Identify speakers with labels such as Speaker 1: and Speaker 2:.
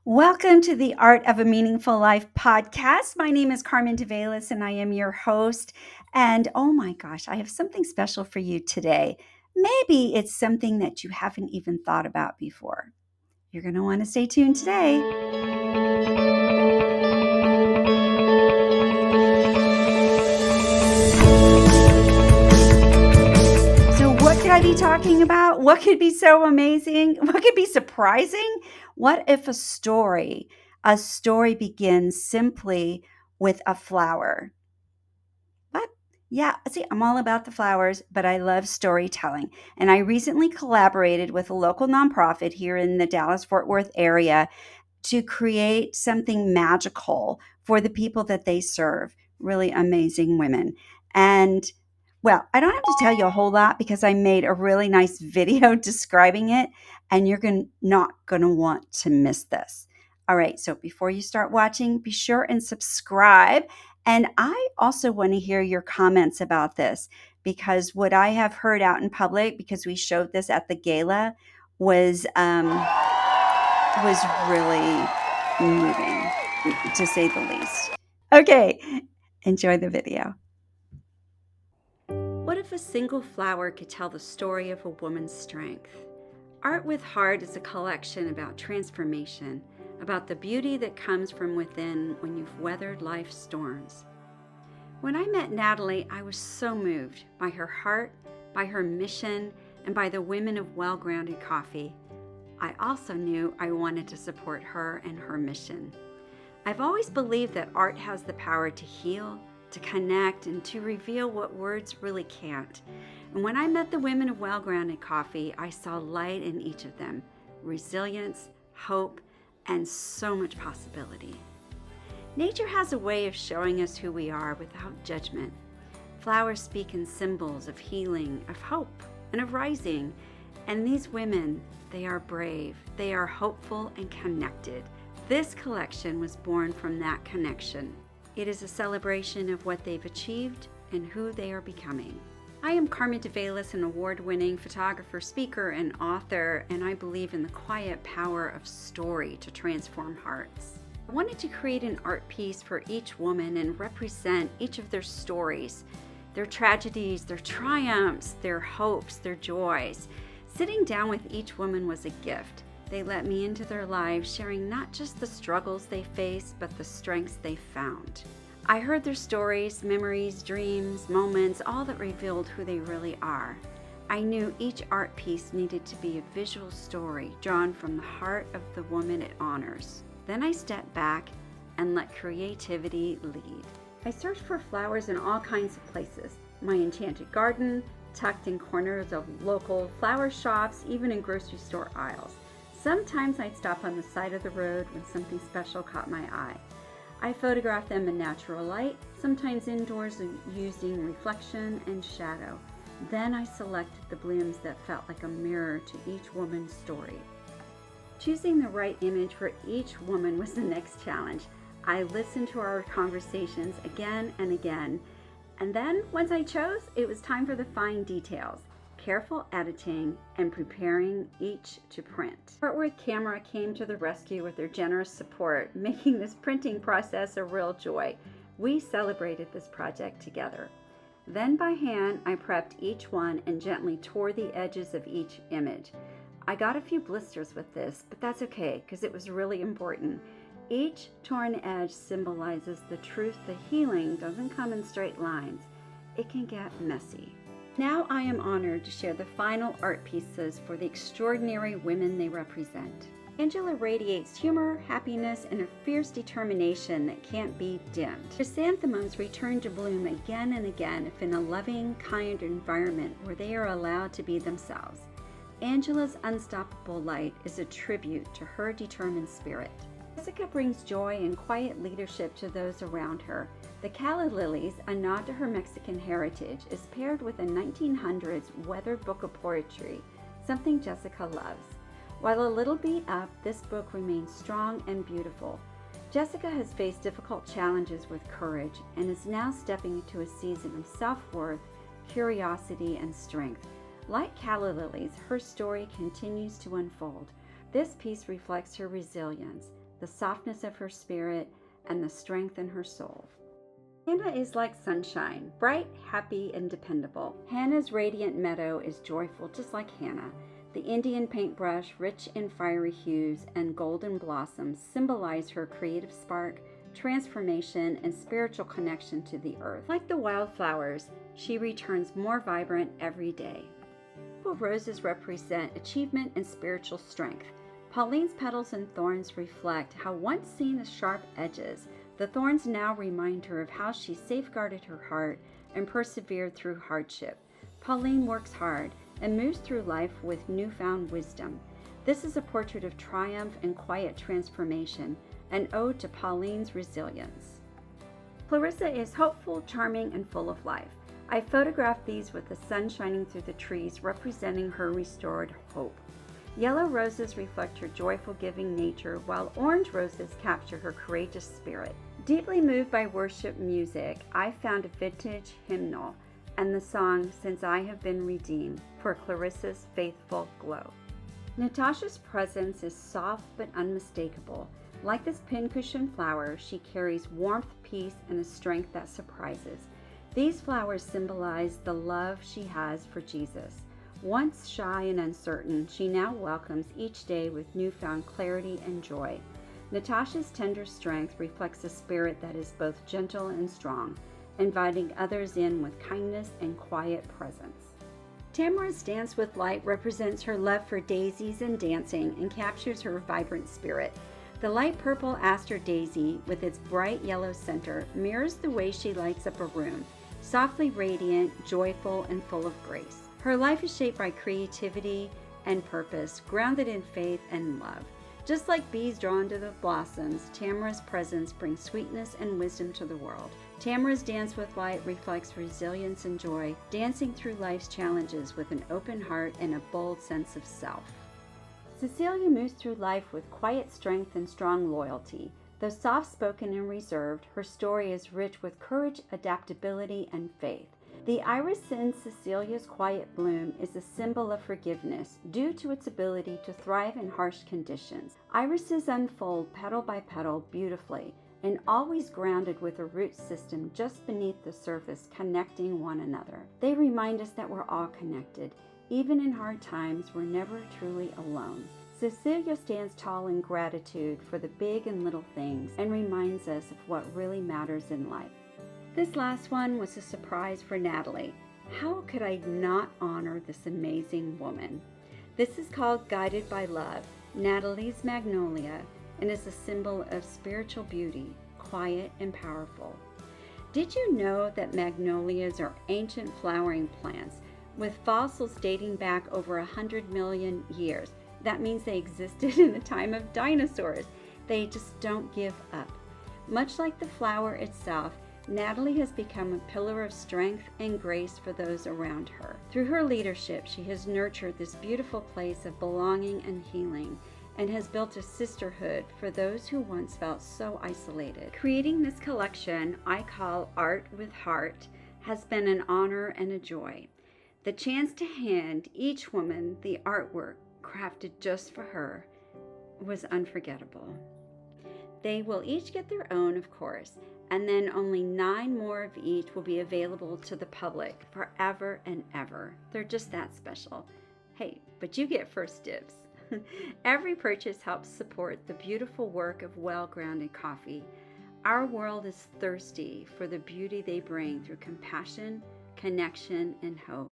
Speaker 1: Welcome to the Art of a Meaningful Life podcast. My name is Carmen Davailus and I am your host. And oh my gosh, I have something special for you today. Maybe it's something that you haven't even thought about before. You're going to want to stay tuned today. So, what could I be talking about? What could be so amazing? What could be surprising? What if a story begins simply with a flower? What? Yeah, see, I'm all about the flowers, but I love storytelling. And I recently collaborated with a local nonprofit here in the Dallas-Fort Worth area to create something magical for the people that they serve, really amazing women. And well, I don't have to tell you a whole lot because I made a really nice video describing it, and you're not going to want to miss this. All right, so before you start watching, be sure and subscribe. And I also want to hear your comments about this because what I have heard out in public, because we showed this at the gala, was really moving, to say the least. Okay, enjoy the video. What if a single flower could tell the story of a woman's strength? Art with Heart is a collection about transformation, about the beauty that comes from within when you've weathered life's storms. When I met Natalie, I was so moved by her heart, by her mission, and by the women of Well-Grounded Coffee. I also knew I wanted to support her and her mission. I've always believed that art has the power to heal, to connect, and to reveal what words really can't. And when I met the women of Well-Grounded Coffee, I saw light in each of them, resilience, hope, and so much possibility. Nature has a way of showing us who we are without judgment. Flowers speak in symbols of healing, of hope, and of rising. And these women, they are brave, they are hopeful and connected. This collection was born from that connection. It is a celebration of what they've achieved and who they are becoming. I am Carmen Davailus, an award-winning photographer, speaker, and author, and I believe in the quiet power of story to transform hearts. I wanted to create an art piece for each woman and represent each of their stories, their tragedies, their triumphs, their hopes, their joys. Sitting down with each woman was a gift. They let me into their lives, sharing not just the struggles they faced, but the strengths they found. I heard their stories, memories, dreams, moments, all that revealed who they really are. I knew each art piece needed to be a visual story drawn from the heart of the woman it honors. Then I stepped back and let creativity lead. I searched for flowers in all kinds of places. My enchanted garden, tucked in corners of local flower shops, even in grocery store aisles. Sometimes I'd stop on the side of the road when something special caught my eye. I photographed them in natural light, sometimes indoors using reflection and shadow. Then I selected the blooms that felt like a mirror to each woman's story. Choosing the right image for each woman was the next challenge. I listened to our conversations again and again. And then, once I chose, it was time for the fine details, careful editing, and preparing each to print. Fort Worth Camera came to the rescue with their generous support, making this printing process a real joy. We celebrated this project together. Then by hand, I prepped each one and gently tore the edges of each image. I got a few blisters with this, but that's okay because it was really important. Each torn edge symbolizes the truth that healing doesn't come in straight lines. It can get messy. Now I am honored to share the final art pieces for the extraordinary women they represent. Angela radiates humor, happiness, and a fierce determination that can't be dimmed. Chrysanthemums return to bloom again and again if in a loving, kind environment where they are allowed to be themselves. Angela's unstoppable light is a tribute to her determined spirit. Jessica brings joy and quiet leadership to those around her. The calla lilies, a nod to her Mexican heritage, is paired with a 1900s weathered book of poetry, something Jessica loves. While a little beat up, this book remains strong and beautiful. Jessica has faced difficult challenges with courage and is now stepping into a season of self-worth, curiosity, and strength. Like calla lilies, her story continues to unfold. This piece reflects her resilience, the softness of her spirit, and the strength in her soul. Hannah is like sunshine, bright, happy, and dependable. Hannah's radiant meadow is joyful, just like Hannah. The Indian paintbrush, rich in fiery hues and golden blossoms, symbolize her creative spark, transformation, and spiritual connection to the earth. Like the wildflowers, she returns more vibrant every day. Purple roses represent achievement and spiritual strength. Pauline's petals and thorns reflect how, once seen as sharp edges, the thorns now remind her of how she safeguarded her heart and persevered through hardship. Pauline works hard and moves through life with newfound wisdom. This is a portrait of triumph and quiet transformation, an ode to Pauline's resilience. Clarissa is hopeful, charming, and full of life. I photographed these with the sun shining through the trees, representing her restored hope. Yellow roses reflect her joyful, giving nature, while orange roses capture her courageous spirit. Deeply moved by worship music, I found a vintage hymnal and the song "Since I Have Been Redeemed" for Clarissa's faithful glow. Natasha's presence is soft but unmistakable. Like this pincushion flower, she carries warmth, peace, and a strength that surprises. These flowers symbolize the love she has for Jesus. Once shy and uncertain, she now welcomes each day with newfound clarity and joy. Natasha's tender strength reflects a spirit that is both gentle and strong, inviting others in with kindness and quiet presence. Tamara's Dance with Light represents her love for daisies and dancing and captures her vibrant spirit. The light purple aster daisy, with its bright yellow center, mirrors the way she lights up a room, softly radiant, joyful, and full of grace. Her life is shaped by creativity and purpose, grounded in faith and love. Just like bees drawn to the blossoms, Tamara's presence brings sweetness and wisdom to the world. Tamara's Dance with Light reflects resilience and joy, dancing through life's challenges with an open heart and a bold sense of self. Cecilia moves through life with quiet strength and strong loyalty. Though soft-spoken and reserved, her story is rich with courage, adaptability, and faith. The iris in Cecilia's quiet bloom is a symbol of forgiveness, due to its ability to thrive in harsh conditions. Irises unfold petal by petal beautifully, and always grounded with a root system just beneath the surface, connecting one another. They remind us that we're all connected. Even in hard times, we're never truly alone. Cecilia stands tall in gratitude for the big and little things and reminds us of what really matters in life. This last one was a surprise for Natalie. How could I not honor this amazing woman? This is called Guided by Love, Natalie's Magnolia, and is a symbol of spiritual beauty, quiet and powerful. Did you know that magnolias are ancient flowering plants with fossils dating back over 100 million years? That means they existed in the time of dinosaurs. They just don't give up. Much like the flower itself, Natalie has become a pillar of strength and grace for those around her. Through her leadership, she has nurtured this beautiful place of belonging and healing, and has built a sisterhood for those who once felt so isolated. Creating this collection I call Art with Heart has been an honor and a joy. The chance to hand each woman the artwork crafted just for her was unforgettable. They will each get their own, of course, and then only 9 more of each will be available to the public forever and ever. They're just that special. Hey, but you get first dibs. Every purchase helps support the beautiful work of Well-Grounded Coffee. Our world is thirsty for the beauty they bring through compassion, connection, and hope.